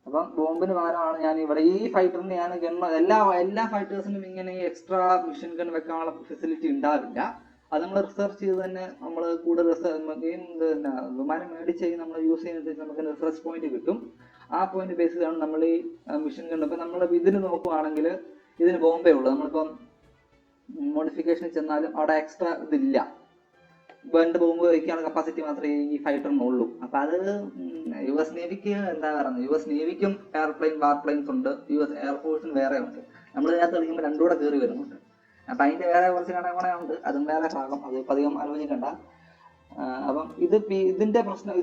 Speaker 1: അപ്പം ബോംബിന് പകരമാണ് ഞാൻ ഇവിടെ ഈ ഫൈറ്ററിന് ഞാൻ ഗണ്ണ് എല്ലാ ഫൈറ്റേഴ്സിനും ഇങ്ങനെ എക്സ്ട്രാ മിഷൻ ഗൺ വെക്കാനുള്ള ഫെസിലിറ്റി ഉണ്ടാവില്ല. അത് നമ്മൾ റിസർച്ച് ചെയ്ത് തന്നെ നമ്മൾ കൂടുതൽ വിമാനം മേടിച്ച് നമ്മൾ യൂസ് ചെയ്യുന്നതിന് നമുക്ക് റിസർച്ച് പോയിന്റ് കിട്ടും. ആ പോയിന്റ് ബേസ് ചെയ്താണ് നമ്മൾ ഈ മിഷൻ ഗൺ. ഇപ്പം നമ്മൾ ഇതിന് നോക്കുവാണെങ്കിൽ ഇതിന് ബോംബേ ഉള്ളൂ. നമ്മളിപ്പം മോഡിഫിക്കേഷനിൽ ചെന്നാലും അവിടെ എക്സ്ട്രാ ഇതില്ല, 2 ബോംബ് വയ്ക്കാനുള്ള കപ്പാസിറ്റി മാത്രമേ ഈ ഫൈറ്ററിനുള്ളൂ. അപ്പൊ അത് US നേവിക്ക് എന്താ പറയുന്നത്, US നേവിക്കും എയർപ്ലെയിൻ വാർപ്ലെയിൻസ് ഉണ്ട്, US എയർഫോഴ്സിന് വേറെ ഉണ്ട്. നമ്മൾ ഇതിനകത്ത് കളിക്കുമ്പോൾ 2 കൂടെ കയറി വരുന്നുണ്ട്. അപ്പൊ അതിന്റെ വേറെ കുറച്ച് ഘടകങ്ങളുണ്ട്, അതും വേറെ ഭാഗം, അത് അധികം ആലോചിക്കണ്ട. അപ്പം ഇതിന്റെ പ്രശ്നം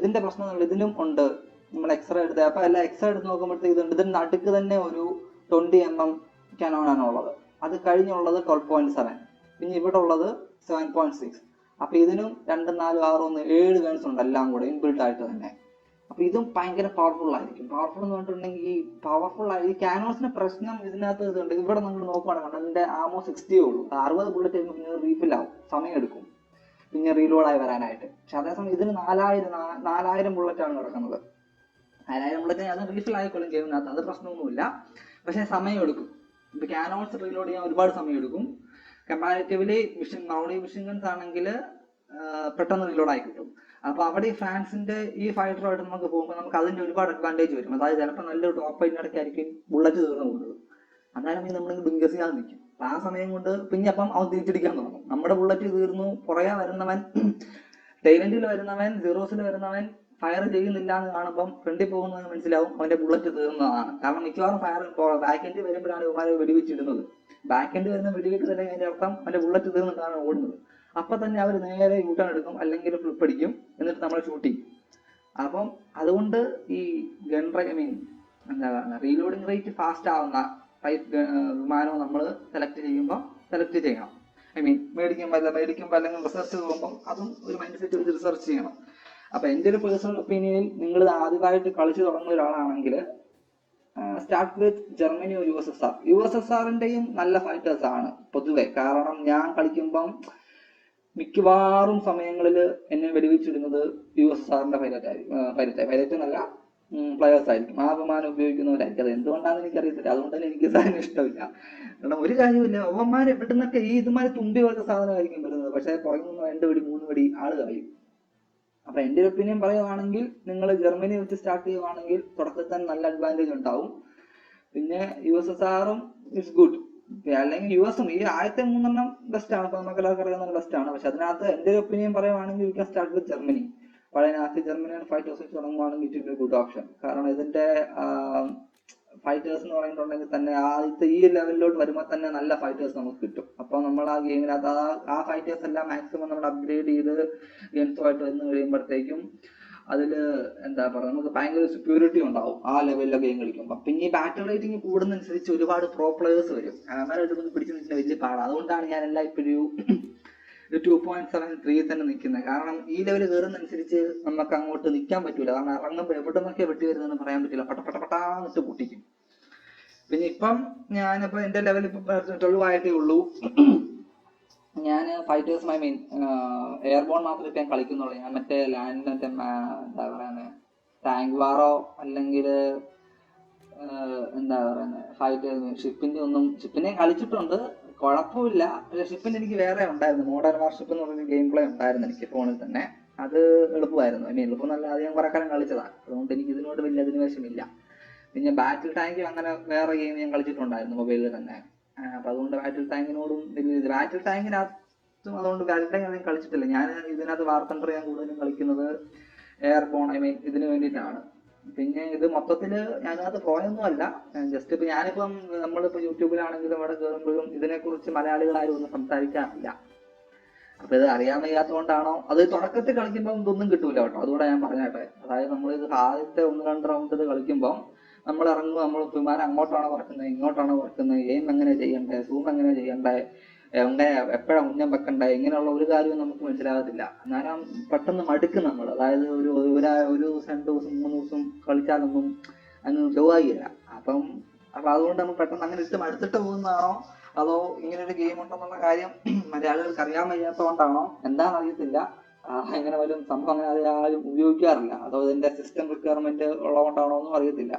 Speaker 1: ഇതിലും ഉണ്ട്. നമ്മൾ എക്സ്റേ എടുത്ത് അപ്പൊ എല്ലാം എക്സ്റേ എടുത്ത് നോക്കുമ്പോഴത്തേക്ക് ഇതുണ്ട്. ഇതിന്റെ നടുക്ക് തന്നെ ഒരു 20 mm കാനോണാണ് ഉള്ളത്. അത് കഴിഞ്ഞുള്ളത് 12.7, പിന്നെ ഇവിടെ ഉള്ളത് 7.6. അപ്പൊ ഇതിനും 2, 4, 6, 1, 7 ഗൺസ് ഉണ്ട് എല്ലാം കൂടെ ഇൻബിൽട്ട് ആയിട്ട് തന്നെ. അപ്പൊ ഇതും ഭയങ്കര പവർഫുൾ ആയിരിക്കും. പവർഫുൾ എന്ന് പറഞ്ഞിട്ടുണ്ടെങ്കിൽ ഈ പവർഫുൾ ആയി ഈ കാനോൺസിന്റെ പ്രശ്നം ഇതിനകത്ത് ഇതുണ്ട്. ഇവിടെ നമ്മൾ നോക്കുവാണെങ്കിൽ അതിന്റെ ആമോ 60 ഉള്ളൂ. 60 ബുള്ളറ്റ് പിന്നെ റീഫില്ലാവും, സമയം എടുക്കും പിന്നെ റീലോഡായി വരാനായിട്ട്. പക്ഷെ അതേസമയം ഇതിന് 4000 ബുള്ളറ്റാണ് കിടക്കുന്നത്. 4000 ബുള്ളറ്റിന് അത് റീഫിൽ ആയിക്കോളും ഗെയിമിനകത്ത്, അത് പ്രശ്നമൊന്നുമില്ല. പക്ഷെ സമയം എടുക്കും. ഇപ്പൊ കാനോൺസ് റീലോഡ് ചെയ്യാൻ ഒരുപാട് സമയം എടുക്കും. കമ്പാരിറ്റീവ്ലി മിഷൻ ഗൺസ് ആണെങ്കിൽ പെട്ടെന്ന് റീലോഡ് ആയി കിട്ടും. അപ്പൊ അവിടെ ഈ ഫ്രാൻസിന്റെ ഈ ഫൈറ്ററുമായിട്ട് നമുക്ക് പോകുമ്പോൾ നമുക്ക് അതിന്റെ ഒരുപാട് അഡ്വാൻറ്റേജ് വരും. അതായത് ചിലപ്പോൾ നല്ലൊരു ടോപ്പ് ഫൈറ്റിനിടയ്ക്കായിരിക്കും ബുള്ളറ്റ് തീർന്നു പോകുന്നത്. അന്നേരം നമ്മളിങ്ങനെ ബിങ്കസ് ചെയ്യാൻ നിൽക്കും. ആ സമയം കൊണ്ട് പിന്നെ അപ്പം അവൻ തിരിച്ചടിക്കാൻ തുടങ്ങും. നമ്മുടെ ബുള്ളറ്റ് തീർന്നു, പുറകെ വരുന്നവൻ ടൈലൻഡിൽ വരുന്നവൻ സീറോസിൽ വരുന്നവൻ ഫയർ ചെയ്യുന്നില്ല എന്ന് കാണുമ്പം ഫ്രണ്ടിൽ പോകുന്നവന് മനസ്സിലാവും അവന്റെ ബുള്ളറ്റ് തീർന്നതാണ്. കാരണം മിക്കവാറും ഫയർ ബാക്ക് എൻഡ് വരുമ്പോഴാണ് ഇവന്മാരെ വെടിവെച്ചിടുന്നത്. ബാക്ക് എൻഡ് വരുന്ന വെടിവെക്ക് തന്നെ അതിന്റെ അർത്ഥം അവന്റെ ബുള്ളറ്റ് തീർന്നിട്ടാണ് ഓടുന്നത്. അപ്പൊ തന്നെ അവർ നേരെ യൂട്ടേൺ എടുക്കും, അല്ലെങ്കിൽ ഫ്ലിപ്പ് അടിക്കും, എന്നിട്ട് നമ്മൾ ഷൂട്ട് ചെയ്യും. അപ്പം അതുകൊണ്ട് ഈ ഗൺ എന്താ പറയുക, റീലോഡിങ് റേറ്റ് ഫാസ്റ്റ് ആവുന്ന വിമാനം നമ്മൾ സെലക്ട് ചെയ്യുമ്പോൾ സെലക്ട് ചെയ്യണം. മേടിക്കുമ്പോൾ അല്ലെങ്കിൽ റിസർച്ച് പോകുമ്പോൾ അതും ഒരു മൈൻഡ് സെറ്റ് വെച്ച് റിസർച്ച് ചെയ്യണം. അപ്പൊ എൻ്റെ ഒരു പേഴ്സണൽ ഒപ്പീനിയനിൽ നിങ്ങൾ ആദ്യമായിട്ട് കളിച്ചു തുടങ്ങുന്ന ഒരാളാണെങ്കിൽ start with Germany or USSR. USSRന്റെയും നല്ല ഫൈറ്റേഴ്സ് ആണ് പൊതുവെ. കാരണം ഞാൻ കളിക്കുമ്പം മിക്കവാറും സമയങ്ങളിൽ എന്നെ വെടിവെച്ചിടുന്നത് USSRന്റെ പൈലറ്റ് എന്നല്ല പ്ലെയേഴ്സ് ആയിരിക്കും. ആ വിമാനം ഉപയോഗിക്കുന്നവരായിരിക്കും. അത് എന്തുകൊണ്ടാണെന്ന് എനിക്കറിയത്തില്ല. അതുകൊണ്ട് തന്നെ എനിക്ക് സാധനം ഇഷ്ടമില്ല. കാരണം ഒരു കാര്യമില്ല, അവന്മാർ എവിടുന്നൊക്കെ ഈ ഇതുമാതിരി തുമ്പി പോലത്തെ സാധനമായിരിക്കും വരുന്നത്. പക്ഷെ പുറകുന്ന 2 വെടി 3 വെടി ആള് കളയും. അപ്പൊ എൻ്റെ ഒരു ഒപ്പീനിയൻ പറയുകയാണെങ്കിൽ നിങ്ങൾ ജർമ്മനി വെച്ച് സ്റ്റാർട്ട് ചെയ്യുവാണെങ്കിൽ തുടക്കത്തിൽ തന്നെ നല്ല അഡ്വാൻറ്റേജ് ഉണ്ടാവും. പിന്നെ USSRും ഇറ്റ്സ് ഗുഡ്, അല്ലെങ്കിൽ US ഈ ആദ്യത്തെ 3 ബെസ്റ്റ് ആണ്. ഇപ്പൊ നമുക്ക് എല്ലാവർക്കും അറിയാവുന്ന ബെസ്റ്റ് ആണ്. പക്ഷെ അതിനകത്ത് എൻ്റെ ഒരു ഒപ്പീനിയൻ പറയുവാണെങ്കിൽ you can start with Germany. പഴയ നാസി ജർമ്മനിയാണ് ഫൈറ്റേഴ്സ് വെച്ച് തുടങ്ങുവാണെങ്കിൽ ഇറ്റ് ഗുഡ് ഓപ്ഷൻ. കാരണം ഇതിന്റെ ഫൈറ്റേഴ്സ് എന്ന് പറഞ്ഞിട്ടുണ്ടെങ്കിൽ തന്നെ ആദ്യത്തെ ഈ ലെവലിലോട്ട് വരുമ്പോൾ തന്നെ നല്ല ഫൈറ്റേഴ്സ് നമുക്ക് കിട്ടും. അപ്പൊ നമ്മൾ ആ ഗെയിമിനകത്ത് ആ ഫൈറ്റേഴ്സ് എല്ലാം മാക്സിമം നമ്മൾ അപ്ഗ്രേഡ് ചെയ്ത് ഗെയിംസുമായിട്ട് വന്ന് കഴിയുമ്പോഴത്തേക്കും അതിൽ എന്താ പറയുക, നമുക്ക് ഭയങ്കര സെക്യൂരിറ്റി ഉണ്ടാവും ആ ലെവലിലെ ഗെയിം കളിക്കുമ്പോൾ. പിന്നെ ഈ ബാറ്റിൽ റേറ്റിംഗ് കൂടുന്നതനുസരിച്ച് ഒരുപാട് പ്രോ പ്ലേയേഴ്സ് വരും. അവന്മാരായിട്ട് പിടിച്ചു നിൽക്കുന്ന വലിയ പാടാണ്. അതുകൊണ്ടാണ് ഞാൻ എല്ലാം ഇപ്പോഴും 2.73 തന്നെ നിൽക്കുന്നത്. കാരണം ഈ ലെവൽ കയറുന്നതനുസരിച്ച് നമുക്ക് അങ്ങോട്ട് നിൽക്കാൻ പറ്റൂല. കാരണം ഇറങ്ങുമ്പോൾ എവിടെ നിന്നൊക്കെ വെട്ടി വരുന്നതെന്ന് പറയാൻ പറ്റില്ല. പട്ടാന്നിട്ട് പൊട്ടിക്കും. പിന്നെ ഇപ്പം ഞാനിപ്പോ എന്റെ ലെവൽ ഇപ്പൊ 12 ആയിട്ടേ ഉള്ളൂ. ഞാൻ ഫൈറ്റേഴ്സ് എയർബോൺ മാത്രമേ ഇപ്പം ഞാൻ കളിക്കുന്നുള്ളൂ. ഞാൻ മറ്റേ ലാൻഡ് എന്താ പറയുന്നത് ടാങ്ക് വാറോ അല്ലെങ്കിൽ എന്താ പറയുന്നത് ഫൈറ്റേഴ്സ് ഷിപ്പിന്റെ കളിച്ചിട്ടുണ്ട്, കുഴപ്പമില്ല. പക്ഷെ ഷിപ്പിന്റെ എനിക്ക് വേറെ ഉണ്ടായിരുന്നു, മോഡേൺ വാർഷിപ്പ് എന്ന് പറയുന്ന ഗെയിം പ്ലേ ഉണ്ടായിരുന്നു എനിക്ക് ഫോണിൽ തന്നെ. അത് എളുപ്പമായിരുന്നു. എളുപ്പം നല്ല അധികം കുറെ കാലം കളിച്ചതാണ്. അതുകൊണ്ട് എനിക്ക് ഇതിനോട് വലിയ അധിനിവേശമില്ല. പിന്നെ ബാറ്റിൽ ടാങ്ക് അങ്ങനെ വേറെ ഗെയിം ഞാൻ കളിച്ചിട്ടുണ്ടായിരുന്നു മൊബൈലിൽ തന്നെ. അപ്പൊ അതുകൊണ്ട് ബാറ്റിൽ ടാങ്കിനോടും വലിയ ബാറ്റിൽ ടാങ്കിനകത്തും അതുകൊണ്ട് ബാറ്റിൽ ടാങ്ക് ഞാൻ കളിച്ചിട്ടില്ല. ഞാൻ ഇതിനകത്ത് വാർ തണ്ടർ ഞാൻ കൂടുതലും കളിക്കുന്നത് എയർബോൺ ഇതിന് വേണ്ടിയിട്ടാണ്. പിന്നെ ഇത് മൊത്തത്തില് ഞാനത് പോയൊന്നും അല്ല, ജസ്റ്റ് ഇപ്പൊ ഞാനിപ്പം നമ്മളിപ്പോ യൂട്യൂബിലാണെങ്കിലും അവിടെ കയറുമ്പോഴും ഇതിനെക്കുറിച്ച് മലയാളികളാരും ഒന്നും സംസാരിക്കാറില്ല. അപ്പൊ ഇത് അറിയാൻ വയ്യാത്തതുകൊണ്ടാണോ, അത് തുടക്കത്തിൽ കളിക്കുമ്പോൾ ഇതൊന്നും കിട്ടൂല കേട്ടോ. അതുകൂടെ ഞാൻ പറഞ്ഞേട്ടെ. അതായത് നമ്മളിത് ആദ്യത്തെ 1-2 റൗണ്ട് ഇത് കളിക്കുമ്പോൾ നമ്മൾ ഇറങ്ങുമ്പോൾ നമ്മൾ വിമാനം അങ്ങോട്ടാണോ പറക്കുന്നത് ഇങ്ങോട്ടാണോ പറക്കുന്നത്, എയിം എങ്ങനെ ചെയ്യണ്ടേ, സൂം എങ്ങനെ ചെയ്യണ്ടേ, എങ്ങനെ എപ്പോഴാണ് ഉന്നം വെക്കണ്ടേ, ഇങ്ങനെയുള്ള ഒരു കാര്യവും നമുക്ക് മനസ്സിലാകത്തില്ല. അന്നേരം പെട്ടെന്ന് മടുക്കും നമ്മൾ. അതായത് ഒരു ദിവസം 2 ദിവസം 3 ദിവസം കളിച്ചാലൊന്നും അങ്ങ് ശരിയാകില്ല. അപ്പൊ അതുകൊണ്ട് നമ്മൾ പെട്ടെന്ന് അങ്ങനെ ഇട്ട് മടുത്തിട്ട് പോകുന്നതാണോ അതോ ഇങ്ങനെ ഒരു ഗെയിം ഉണ്ടെന്നുള്ള കാര്യം മലയാളികൾക്ക് അറിയാൻ വയ്യാത്തതുകൊണ്ടാണോ എന്താണെന്ന് അറിയത്തില്ല. അങ്ങനെ വരും സംഭവം അങ്ങനെ അത് ആരും ഉപയോഗിക്കാറില്ല. അതോ ഇതിന്റെ സിസ്റ്റം റിക്വയർമെന്റ് ഉള്ളതുകൊണ്ടാണോ ഒന്നും അറിയത്തില്ല.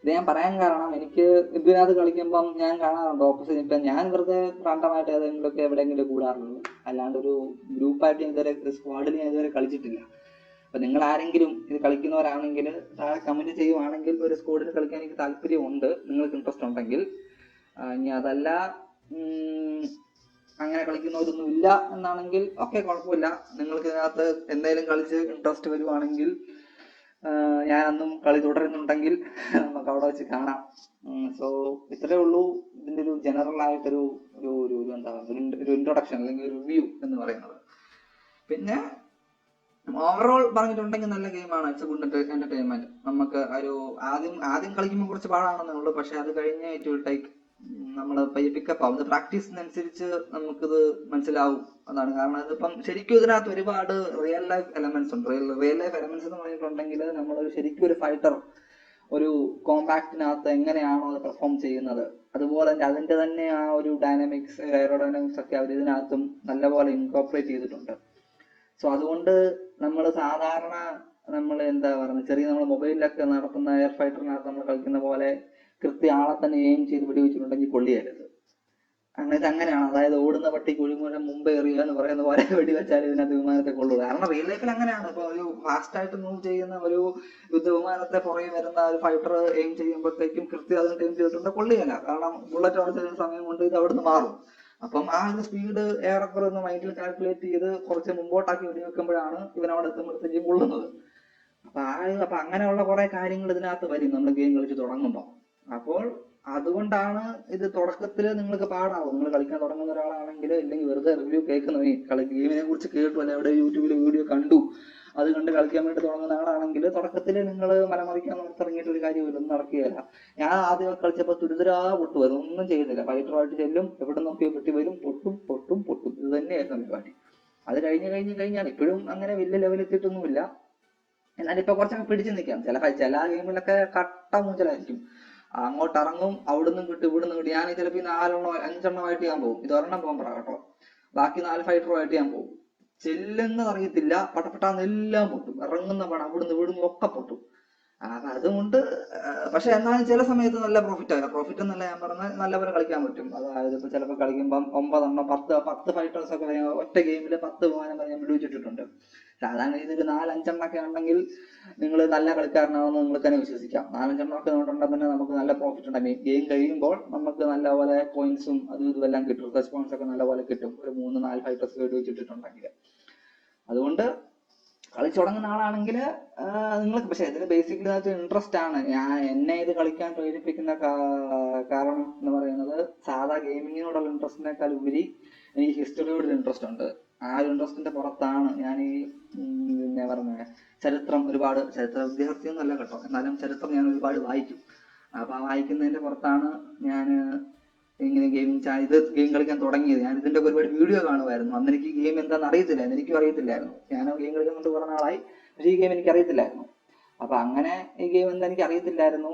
Speaker 1: ഇത് ഞാൻ പറയാൻ കാരണം എനിക്ക് ഇതിനകത്ത് കളിക്കുമ്പം ഞാൻ കാണാറുണ്ട് ഓപ്പോസിറ്റ്. ഇപ്പം ഞാൻ വെറുതെ റാണ്ടമായിട്ട് ഏതെങ്കിലുമൊക്കെ എവിടെയെങ്കിലും കൂടാറുള്ളൂ. അല്ലാണ്ട് ഒരു ഗ്രൂപ്പായിട്ട് ഇതുവരെ സ്ക്വാഡിൽ ഞാൻ ഇതുവരെ കളിച്ചിട്ടില്ല. അപ്പൊ നിങ്ങൾ ആരെങ്കിലും ഇത് കളിക്കുന്നവരാണെങ്കിൽ താഴെ കമന്റ് ചെയ്യുവാണെങ്കിൽ ഒരു സ്ക്വാഡിൽ കളിക്കാൻ എനിക്ക് താല്പര്യമുണ്ട്, നിങ്ങൾക്ക് ഇൻട്രസ്റ്റ് ഉണ്ടെങ്കിൽ. ഇനി അതല്ല അങ്ങനെ കളിക്കുന്നവരൊന്നും ഇല്ല എന്നാണെങ്കിൽ ഓക്കെ, കുഴപ്പമില്ല. നിങ്ങൾക്ക് ഇതിനകത്ത് എന്തെങ്കിലും കളിച്ച് ഇൻട്രസ്റ്റ് വരുവാണെങ്കിൽ ഞാനൊന്നും കളി തുടരുന്നുണ്ടെങ്കിൽ നമുക്ക് അവിടെ വെച്ച് കാണാം. സോ ഇത്രേ ഉള്ളൂ ഇതിന്റെ ഒരു ജനറൽ ആയിട്ടൊരു എന്താ ഒരു ഇൻട്രൊഡക്ഷൻ അല്ലെങ്കിൽ ഒരു റിവ്യൂ എന്ന് പറയുന്നത്. പിന്നെ ഓവറോൾ പറഞ്ഞിട്ടുണ്ടെങ്കിൽ നല്ല ഗെയിമാണ്. It's good entertainment. നമുക്ക് ഒരു ആദ്യം കളിക്കുമ്പോൾ കുറച്ച് പാടാണെന്നേ ഉള്ളൂ. പക്ഷെ അത് കഴിഞ്ഞ് ഇറ്റ് വിൽ ടേക്ക് നമ്മൾ പിക്കപ്പ് ആവും. പ്രാക്ടീസിനനുസരിച്ച് നമുക്കിത് മനസ്സിലാവും. അതാണ് കാരണം. ഇതിപ്പം ശരിക്കും ഇതിനകത്ത് ഒരുപാട് റിയൽ ലൈഫ് എലമെന്റ്സ് ഉണ്ട്. റിയൽ ലൈഫ് എലമെന്റ്സ് എന്ന് പറഞ്ഞിട്ടുണ്ടെങ്കിൽ നമ്മൾ ശരിക്കും ഒരു ഫൈറ്റർ ഒരു കോമ്പാക്റ്റിനകത്ത് എങ്ങനെയാണോ അത് പെർഫോം ചെയ്യുന്നത്, അതുപോലെ തന്നെ അതിന്റെ തന്നെ ആ ഒരു ഡൈനാമിക്സ് എയറോഡൈനാമിക്സ് ഒക്കെ അവർ ഇതിനകത്തും നല്ലപോലെ ഇൻകോർപ്പറേറ്റ് ചെയ്തിട്ടുണ്ട്. സോ അതുകൊണ്ട് നമ്മൾ സാധാരണ നമ്മൾ എന്താ പറയുന്നത് ചെറിയ നമ്മൾ മൊബൈലിലൊക്കെ നടത്തുന്ന എയർ ഫൈറ്ററിനകത്ത് നമ്മൾ കളിക്കുന്ന പോലെ കൃത്യ ആളെ തന്നെ എയിം ചെയ്ത് വെടിവെച്ചിട്ടുണ്ടെങ്കിൽ കൊള്ളിയരുത്. അങ്ങനെ അങ്ങനെയാണ്, അതായത് ഓടുന്ന പട്ടിക്ക് ഒഴിമുഴം മുമ്പേ എറിയുക എന്ന് പറയുന്ന പോലെ വെടിവെച്ചാൽ ഇതിനകത്ത് വിമാനത്തെ കൊള്ളുക. കാരണം റിയൽ ലൈഫിൽ അങ്ങനെയാണ്. ഇപ്പൊ ഒരു ഫാസ്റ്റ് ആയിട്ട് മൂവ് ചെയ്യുന്ന ഒരു യുദ്ധവിമാനത്തെ പുറകെ വരുന്ന ഒരു ഫൈറ്റർ എയിം ചെയ്യുമ്പോഴത്തേക്കും കൃത്യം അതിന് എയിം ചെയ്തിട്ടുണ്ട് കൊള്ളുകയില്ല. കാരണം ബുള്ളറ്റ് അവിടെ ചെല്ലുന്ന സമയം കൊണ്ട് ഇത് അവിടുന്ന് മാറും. അപ്പം ആ ഒരു സ്പീഡ് ഏറെക്കുറെ ഒന്ന് മൈൻഡിൽ കാൽക്കുലേറ്റ് ചെയ്ത് കുറച്ച് മുമ്പോട്ടാക്കി വെടിവെക്കുമ്പോഴാണ് ഇവനവിടെ എത്തുമ്പോഴത്തേക്കും കൊള്ളുന്നത്. അപ്പൊ അങ്ങനെയുള്ള കുറെ കാര്യങ്ങൾ ഇതിനകത്ത് വരും നമ്മൾ ഗെയിം കളിച്ച് തുടങ്ങുമ്പോൾ. അപ്പോൾ അതുകൊണ്ടാണ് ഇത് തുടക്കത്തിൽ നിങ്ങൾക്ക് പാടാവും. നിങ്ങൾ കളിക്കാൻ തുടങ്ങുന്ന ഒരാളാണെങ്കിൽ, ഇല്ലെങ്കിൽ വെറുതെ റിവ്യൂ കേൾക്കുന്ന ഗെയിമിനെ കുറിച്ച് കേട്ടു അല്ലെ അവിടെ യൂട്യൂബിൽ വീഡിയോ കണ്ടു അത് കണ്ട് കളിക്കാൻ വേണ്ടി തുടങ്ങുന്ന ആളാണെങ്കിൽ തുടക്കത്തിൽ നിങ്ങൾ മലമറിക്കാൻ തുടങ്ങിയിട്ട് ഒരു കാര്യമില്ല, ഒന്നും നടക്കുകയില്ല. ഞാൻ ആദ്യം കളിച്ചപ്പോൾ തുരിതരാ പൊട്ടുമായിരുന്നു, ഒന്നും ചെയ്യുന്നില്ല. ഫൈറ്ററുമായിട്ട് ചെല്ലും, എവിടെ നോക്കിയോ പൊട്ടി വരും, പൊട്ടും പൊട്ടും പൊട്ടും, ഇത് തന്നെയായിരുന്നു പരിപാടി. അത് കഴിഞ്ഞാൽ ഇപ്പോഴും അങ്ങനെ വലിയ ലെവലെത്തിയിട്ടൊന്നുമില്ല. എന്നാലും ഇപ്പൊ കുറച്ചൊക്കെ പിടിച്ചു നിൽക്കാം. ചില ഗെയിമിലൊക്കെ കട്ട മൂഞ്ചലായിരിക്കും. അങ്ങോട്ട് ഇറങ്ങും, അവിടുന്ന് കിട്ടും ഇവിടുന്ന് കിട്ടും. ഞാൻ ചിലപ്പോൾ 4-5 ഞാൻ പോകും. ഇത് ഒരെണ്ണം ബോംബറാ കേട്ടോ, ബാക്കി 4 ഫൈറ്ററുമായിട്ട് ഞാൻ പോകും. ചെല്ലുന്നത് അറിയത്തില്ല, പട്ടപ്പെട്ടാന്ന് എല്ലാം പൊട്ടും. ഇറങ്ങുന്ന പണം അവിടുന്ന് ഇവിടുന്ന് ഒക്കെ പൊട്ടും. അതുകൊണ്ട് പക്ഷെ എന്നാലും ചില സമയത്ത് നല്ല പ്രോഫിറ്റ് ആകാം. പ്രോഫിറ്റ് എന്നല്ല ഞാൻ പറഞ്ഞാൽ, നല്ലപോലെ കളിക്കാൻ പറ്റും. അതായത് ഇപ്പൊ ചിലപ്പോൾ കളിക്കുമ്പം 9 10 ഫൈറ്റേഴ്സ് ഒക്കെ ഒറ്റ ഗെയിമിൽ 10 വിമാനം വരെ ഞാൻ വിടുവിച്ചിട്ടുണ്ട്. സാധാരണ ഇതിൽ 4-5 ഉണ്ടെങ്കിൽ നിങ്ങൾ നല്ല കളിക്കാരനാണെന്ന് നിങ്ങൾക്ക് തന്നെ വിശ്വസിക്കാം. 4-5 ഉണ്ടെങ്കിൽ തന്നെ നമുക്ക് നല്ല പ്രോഫിറ്റ് ഉണ്ടാകും. ഗെയിം കഴിയുമ്പോൾ നമുക്ക് നല്ലപോലെ കോയിൻസും അതും ഇതുമെല്ലാം കിട്ടും. റെസ്പോൺസ് ഒക്കെ നല്ലപോലെ കിട്ടും, ഒരു 3-4 ഫൈറ്റേഴ്സ് വിടുവിച്ചിട്ടുണ്ടെങ്കിൽ. അതുകൊണ്ട് കളിച്ചു തുടങ്ങുന്ന ആളാണെങ്കിൽ നിങ്ങൾക്ക്, പക്ഷെ ഇതിന് ബേസിക്കലി ഇൻട്രസ്റ്റ് ആണ്. എന്നെ ഇത് കളിക്കാൻ പ്രേരിപ്പിക്കുന്ന കാരണം എന്ന് പറയുന്നത്, സാധാ ഗെയിമിങ്ങിനോടുള്ള ഇൻട്രസ്റ്റിനേക്കാൾ ഉപരി എനിക്ക് ഹിസ്റ്ററിയോട് ഇൻട്രസ്റ്റ് ഉണ്ട്. ആ ഒരു ഇൻട്രസ്റ്റിന്റെ പുറത്താണ് ഞാൻ ഈ പറഞ്ഞ ചരിത്രം വിദ്യാർത്ഥി ഒന്നല്ല കേട്ടോ, എന്നാലും ചരിത്രം ഞാൻ ഒരുപാട് വായിക്കും. അപ്പൊ ആ വായിക്കുന്നതിന്റെ പുറത്താണ് ഞാൻ ഇങ്ങനെ ഗെയിം കളിക്കാൻ തുടങ്ങിയത്. ഞാൻ ഇതിന്റെ ഒരുപാട് വീഡിയോ കാണുമായിരുന്നു. അന്ന് എനിക്ക് ഗെയിം എന്താണെന്ന് അറിയത്തില്ലായിരുന്നു, എനിക്കും അറിയത്തില്ലായിരുന്നു. ഞാൻ ഗെയിം കളിക്കുന്നുണ്ട് കുറേ നാളായി, പക്ഷേ ഈ ഗെയിം എനിക്ക് അറിയത്തില്ലായിരുന്നു. അപ്പൊ അങ്ങനെ ഈ ഗെയിം എന്താ എനിക്ക് അറിയത്തില്ലായിരുന്നു.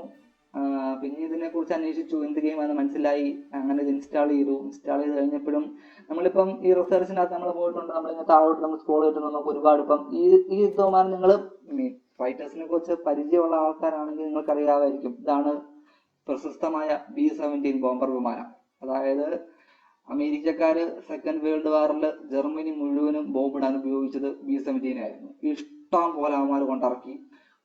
Speaker 1: പിന്നെ ഇതിനെ കുറിച്ച് അന്വേഷിച്ചു, എന്ത് ഗെയിമാണെന്ന് മനസ്സിലായി. അങ്ങനെ ഇത് ഇൻസ്റ്റാൾ ചെയ്ത് കഴിഞ്ഞപ്പോഴും നമ്മളിപ്പം ഈ റിസർച്ചിനകത്ത് നമ്മൾ പോയിട്ടുണ്ട്, നമ്മളിങ്ങനെ താഴോട്ട് നമ്മൾ സ്ക്രോൾ ചെയ്തിട്ട് നമുക്ക് ഒരുപാട് ഇപ്പം ഈ യുദ്ധവിമാനം, നിങ്ങൾ ഫൈറ്റേഴ്സിനെ കുറിച്ച് പരിചയമുള്ള ആൾക്കാരാണെങ്കിൽ നിങ്ങൾക്ക് അറിയാമായിരിക്കും. ഇതാണ് പ്രശസ്തമായ B-17 ബോംബർ വിമാനം. അതായത് അമേരിക്കക്കാര് സെക്കൻഡ് വേൾഡ് വാറിൽ ജർമ്മനി മുഴുവനും ബോംബിടാൻ ഉപയോഗിച്ചത് B-17 ആയിരുന്നു. ഇഷ്ടം പോലെ അവന്മാർ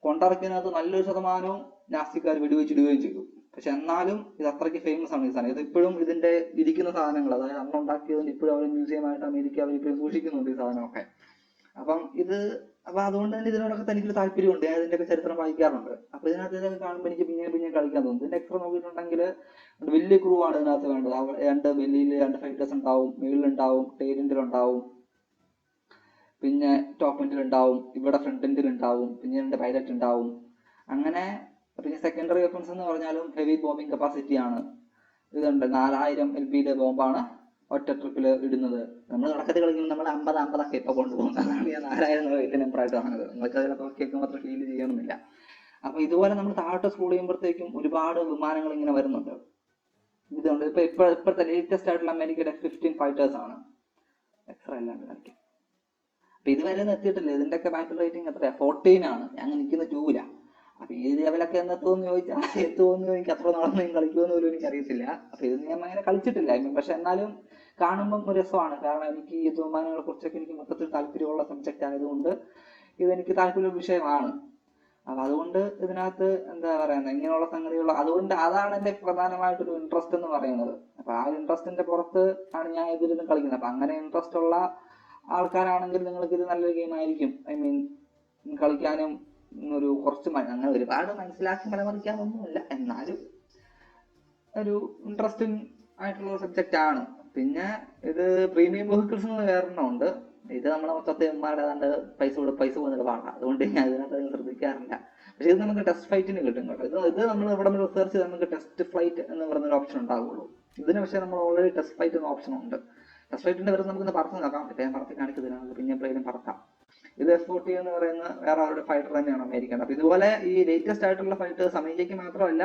Speaker 1: കൊണ്ടിറക്കിയതിനകത്ത് നല്ലൊരു ശതമാനവും നാസിക്കാർ വെടിവെച്ചിടുകയും ചെയ്തു. പക്ഷെ എന്നാലും ഇത് അത്രയ്ക്ക് ഫേമസ് ആണ് ഈ സാധനം. ഇതിപ്പോഴും ഇതിന്റെ ഇരിക്കുന്ന സാധനങ്ങൾ, അതായത് അന്ന് ഉണ്ടാക്കിയതിന് ഇപ്പോഴും അവർ മ്യൂസിയമായിട്ട് അമേരിക്ക അവരിപ്പോഴും സൂക്ഷിക്കുന്നുണ്ട് ഈ സാധനമൊക്കെ. അപ്പൊ അതുകൊണ്ട് തന്നെ ഇതിനോടൊക്കെ തനിക്കൊരു താല്പര്യമുണ്ട്. ഞാൻ ഇതിന്റെ ചരിത്രം വായിക്കാറുണ്ട്. അപ്പൊ ഇതിനകത്ത് ഇതൊക്കെ കാണുമ്പോൾ എനിക്ക് പിന്നെ കളിക്കാൻ തോന്നും. ഇതിന്റെ എക്സ്ട്രാ നോക്കിയിട്ടുണ്ടെങ്കിൽ വലിയ ക്രൂ ആണ് ഇതിനകത്ത് വേണ്ടത്. 2 വെല്ലിയിൽ 2 ഫൈറ്റേഴ്സ് ഉണ്ടാവും, മേളിലുണ്ടാവും, ടൈലിൻ്റിലുണ്ടാവും, പിന്നെ ടോപ്പ് എൻഡിൽ ഉണ്ടാവും, ഇവിടെ ഫ്രണ്ട് എൻഡിൽ ഉണ്ടാവും, പിന്നെ 2 പൈലറ്റ് ഉണ്ടാവും. അങ്ങനെ പിന്നെ സെക്കൻഡറി വെപ്പൺസ് എന്ന് പറഞ്ഞാലും ഹെവി ബോംബിംഗ് കപ്പാസിറ്റി ആണ്. ഇതുണ്ട് 4000 LPയുടെ ബോംബാണ് ഒറ്റ ട്രിപ്പിൽ ഇടുന്നത്. നമ്മൾ തുടക്കത്തിൽ കളിക്കുമ്പോൾ നമ്മൾ 50 ഇപ്പൊ കൊണ്ടുപോകും. അതാണ് ഞാൻ 4000 നമ്പറായിട്ട് പറഞ്ഞത്. നിങ്ങൾക്ക് അതിലൊക്കെ കേൾക്കുമ്പോൾ അത്ര ഫീൽ ചെയ്യണമെന്നില്ല. അപ്പൊ ഇതുപോലെ നമ്മൾ താഴോട്ട് സ്ക്രോൾ ചെയ്യുമ്പോഴത്തേക്കും ഒരുപാട് വിമാനങ്ങൾ ഇങ്ങനെ വരുന്നുണ്ട്. ഇതുണ്ട് ഇപ്പോഴത്തെ ലേറ്റസ്റ്റ് ആയിട്ടുള്ള അമേരിക്കയുടെ F-15 ഫൈറ്റേഴ്സ് ആണ്. എക്സ്ട്രാ എല്ലാം കളിക്കും. അപ്പൊ ഇതുവരെ ഒന്നും എത്തിയിട്ടില്ല. ഇതിന്റെ ഒക്കെ ബാറ്റിൽ റേറ്റിംഗ് എത്രയാ? 14 ആണ്. ഞാൻ നിൽക്കുന്ന 2-ലാ. അപ്പൊ ഈ ലെവലൊക്കെ എന്നെത്തുമെന്ന് എനിക്ക് അത്ര നാളൊന്നും കളിക്കുമെന്ന് പോലും എനിക്ക് അറിയത്തില്ല. അപ്പൊ ഇത് ഞാൻ അങ്ങനെ കളിച്ചിട്ടില്ല. പക്ഷെ എന്നാലും കാണുമ്പം ഒരു രസമാണ്. കാരണം എനിക്ക് ഈ വിമാനങ്ങളെ കുറിച്ചൊക്കെ എനിക്ക് മൊത്തത്തിൽ താല്പര്യമുള്ള സബ്ജക്റ്റ് ആയതുകൊണ്ട് ഇതെനിക്ക് താല്പര്യ വിഷയമാണ്. അപ്പൊ അതുകൊണ്ട് ഇതിനകത്ത് എന്താ പറയുന്നത്, ഇങ്ങനെയുള്ള സംഗതികൾ, അതുകൊണ്ട് അതാണ് എന്റെ പ്രധാനമായിട്ടൊരു ഇൻട്രസ്റ്റ് എന്ന് പറയുന്നത്. അപ്പൊ ആ ഇൻട്രസ്റ്റിന്റെ പുറത്ത് ആണ് ഞാൻ ഇതിലിരുന്ന് കളിക്കുന്നത്. അപ്പൊ അങ്ങനെ ഇൻട്രസ്റ്റ് ഉള്ള ആൾക്കാരാണെങ്കിൽ നിങ്ങൾക്ക് ഇത് നല്ലൊരു ഗെയിം ആയിരിക്കും. കളിക്കാനും കുറച്ച് അങ്ങനെ ഒരുപാട് മനസ്സിലാക്കി മലമറിക്കാനൊന്നുമില്ല, എന്നാലും ഒരു ഇൻട്രസ്റ്റിംഗ് ആയിട്ടുള്ള സബ്ജക്റ്റ് ആണ്. പിന്നെ ഇത് പ്രീമിയം വെഹിക്കിൾസ് എന്ന് വേറെണ്ണമുണ്ട്. ഇത് നമ്മളെ മൊത്തത്തെ ഏതാണ്ട് പൈസ പോകുന്നത് പാടാം. അതുകൊണ്ട് ഞാൻ ഇതിനകത്ത് ശ്രദ്ധിക്കാറില്ല. പക്ഷെ ഇത് നമുക്ക് ടെസ്റ്റ് ഫ്ലൈറ്റിന് കിട്ടും കേട്ടോ. ഇത് നമ്മൾ ഇവിടെ റിസർച്ച് ചെയ്ത് നമുക്ക് ടെസ്റ്റ് ഫ്ലൈറ്റ് എന്ന് പറഞ്ഞൊരു ഓപ്ഷൻ ഉണ്ടാവുള്ളൂ. ഇതിന് പക്ഷേ നമ്മൾ ഓൾറെഡി ടെസ്റ്റ് ഫ്ലൈറ്റ് എന്ന ഓപ്ഷൻ ഉണ്ട്. ടെസ്റ്റ് ഫ്ലൈറ്റിന്റെ പേര് നമുക്ക് പറത്ത് നോക്കാം. ഇപ്പം ഞാൻ പറത്തി കാണിക്കുന്നതിനാണ്, പിന്നെ എപ്പോഴേലും പറത്താം. ഇത് F-40 എന്ന് പറയുന്ന വേറെ ഒരു ഫൈറ്റർ തന്നെയാണ് അമേരിക്കൻ. അപ്പൊ ഇതുപോലെ ഈ ലേറ്റസ്റ്റ് ആയിട്ടുള്ള ഫൈറ്റേഴ്സ് അമേരിക്കയ്ക്ക് മാത്രമല്ല,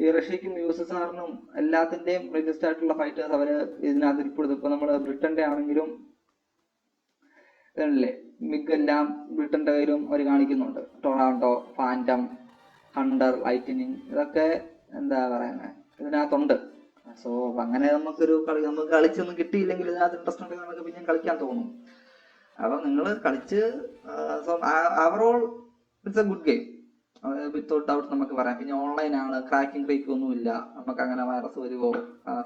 Speaker 1: ഈ റഷ്യക്കും USSRനും എല്ലാത്തിന്റെയും ലേറ്റസ്റ്റ് ആയിട്ടുള്ള ഫൈറ്റേഴ്സ് അവര് ഇതിനകത്ത് ഇപ്പോഴും. ഇപ്പൊ നമ്മള് ബ്രിട്ടന്റെ ആണെങ്കിലും ഇതല്ലേ, മിഗ് എല്ലാം ബ്രിട്ടന്റെ കയ്യിലും അവർ കാണിക്കുന്നുണ്ട്. ടൊറാണ്ടോ, ഫാൻറ്റം, ഹണ്ടർ, ലൈറ്റനിങ്, ഇതൊക്കെ എന്താ പറയുന്നത് ഇതിനകത്തുണ്ട്. സോ അങ്ങനെ നമുക്കൊരു നമുക്ക് കളിച്ചൊന്നും കിട്ടിയില്ലെങ്കിൽ ഇതിനകത്ത് ഇൻട്രസ്റ്റ് ഉണ്ടെങ്കിൽ നമുക്ക് പിന്നെ കളിക്കാൻ തോന്നും. അപ്പൊ നിങ്ങൾ കളിച്ച് overall it's A good game without doubt നമുക്ക് പറയാം. പിന്നെ ഓൺലൈൻ ആണ്, ക്രാക്കിംഗ് ക്രീക്ക് ഒന്നുമില്ല, നമുക്ക് അങ്ങനെ വൈറസ് വരുമോ,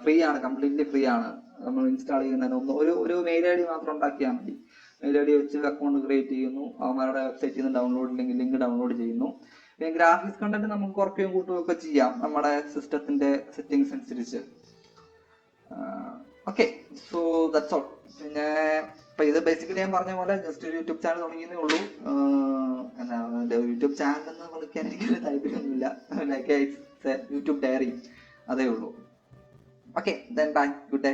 Speaker 1: ഫ്രീ ആണ്, കംപ്ലീറ്റ്ലി ഫ്രീ ആണ്. നമ്മൾ ഇൻസ്റ്റാൾ ചെയ്യുന്നതിന് ഒരു മെയിൽ ഐ ഡി മാത്രം ഉണ്ടാക്കിയാൽ മതി. മെയിൽ ഐ ഡി വെച്ച് അക്കൗണ്ട് ക്രിയേറ്റ് ചെയ്യുന്നു, അവന്മാരുടെ വെബ്സൈറ്റിൽ നിന്ന് ഡൗൺലോഡ് ലിങ്ക് ഡൗൺലോഡ് ചെയ്യുന്നു. പിന്നെ ഗ്രാഫിക്സ് കണ്ടന്റ് നമുക്ക് കുറയ്ക്കുകയും കൂട്ടുകയും ഒക്കെ ചെയ്യാം നമ്മുടെ സിസ്റ്റത്തിന്റെ സെറ്റിംഗ്സ് അനുസരിച്ച്. Okay, so that's all. പിന്നെ ഇപ്പൊ ഇത് ബേസിക്കലി ഞാൻ പറഞ്ഞ പോലെ ജസ്റ്റ് ഒരു യൂട്യൂബ് ചാനൽ തുടങ്ങിയതേ ഉള്ളൂ. എന്താ യൂട്യൂബ് ചാനൽ എന്ന് വിളിക്കാൻ എനിക്കൊരു താല്പര്യമൊന്നുമില്ല. ലൈക്ക് യൂട്യൂബ് ഡയറി അതേ ഉള്ളൂ. Okay, then bye, good day.